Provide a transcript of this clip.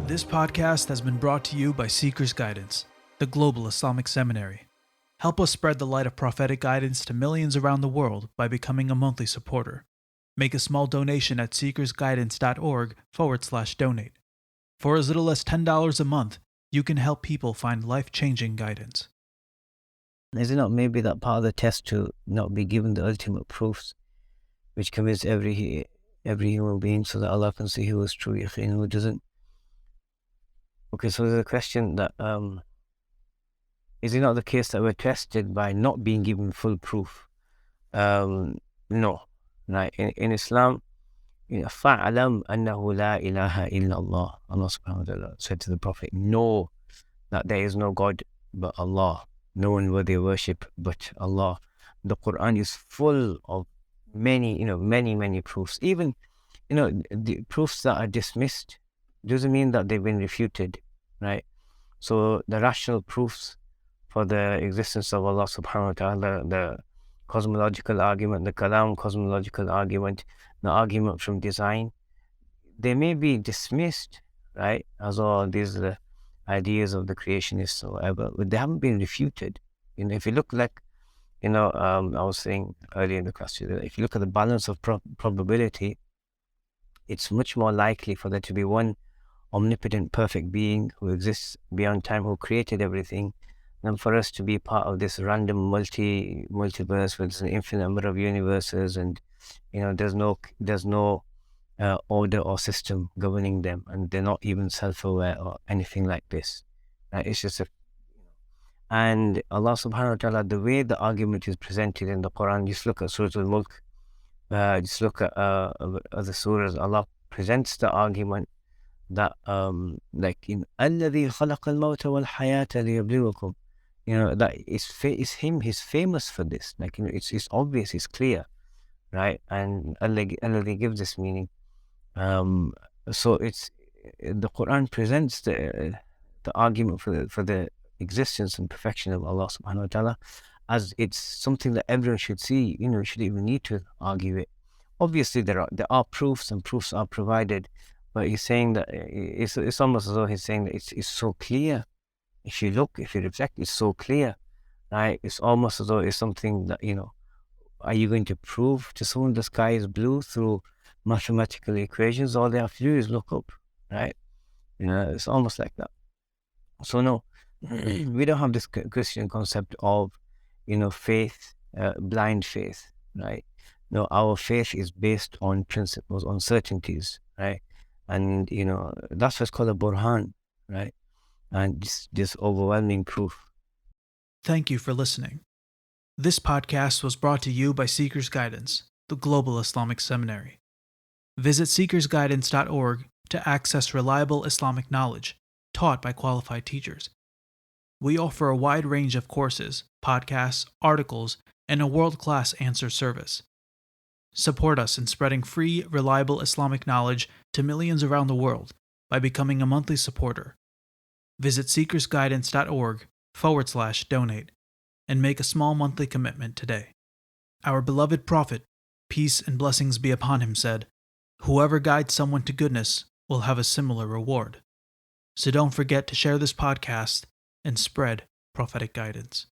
This podcast has been brought to you by SeekersGuidance, the global Islamic seminary. Help us spread the light of prophetic guidance to millions around the world by becoming a monthly supporter. Make a small donation at SeekersGuidance.org/donate. For as little as $10 a month, you can help people find life-changing guidance. Is it not maybe that part of the test to not be given the ultimate proofs, which convince every human being so that Allah can see who is true yaqeen and who doesn't? Okay, so there's a question that, is it not the case that we're tested by not being given full proof? No. Right? In Islam, فَعْلَمْ أَنَّهُ لَا إِلَهَ إِلَّا اللَّهِ. Allah subhanahu wa ta'ala said to the Prophet, know that there is no God but Allah, no one worthy of worship but Allah. The Quran is full of many proofs. Even, the proofs that are dismissed doesn't mean that they've been refuted, right? So the rational proofs for the existence of Allah subhanahu wa ta'ala, the cosmological argument, the kalam cosmological argument, the argument from design, they may be dismissed, right, as all these ideas of the creationists or whatever, but they haven't been refuted. If you look like, I was saying earlier in the class, if you look at the balance of probability, it's much more likely for there to be one omnipotent, perfect being who exists beyond time, who created everything, than for us to be part of this random multiverse with an infinite number of universes, and there's no order or system governing them, and they're not even self-aware or anything like this. It's just and Allah subhanahu wa ta'ala, the way the argument is presented in the Quran, just look at Surah Al-Mulk, just look at other surahs, Allah presents the argument that like in الَّذِي خَلَقَ الْمَوْتَ وَالْحَيَاةَ لِيَبْلُوَكُمْ, that it's him, he's famous for this, it's obvious, it's clear, right? And Allah gives this meaning. So it's the Quran presents the argument for the existence and perfection of Allah subhanahu wa ta'ala as it's something that everyone should see. You shouldn't even need to argue it. Obviously there are proofs, and proofs are provided, but he's saying that it's almost as though he's saying that it's so clear. If you look, if you reflect, it's so clear, right? It's almost as though it's something that, are you going to prove to someone the sky is blue through mathematical equations? All they have to do is look up, right? It's almost like that. So no, we don't have this Christian concept of, faith, blind faith, right? No, our faith is based on principles, on certainties, right? And, that's what's called a burhan, right? And this overwhelming proof. Thank you for listening. This podcast was brought to you by Seekers Guidance, the global Islamic seminary. Visit SeekersGuidance.org to access reliable Islamic knowledge taught by qualified teachers. We offer a wide range of courses, podcasts, articles, and a world-class answer service. Support us in spreading free, reliable Islamic knowledge to millions around the world by becoming a monthly supporter. Visit SeekersGuidance.org/donate and make a small monthly commitment today. Our beloved Prophet, peace and blessings be upon him, said, "Whoever guides someone to goodness will have a similar reward." So don't forget to share this podcast and spread prophetic guidance.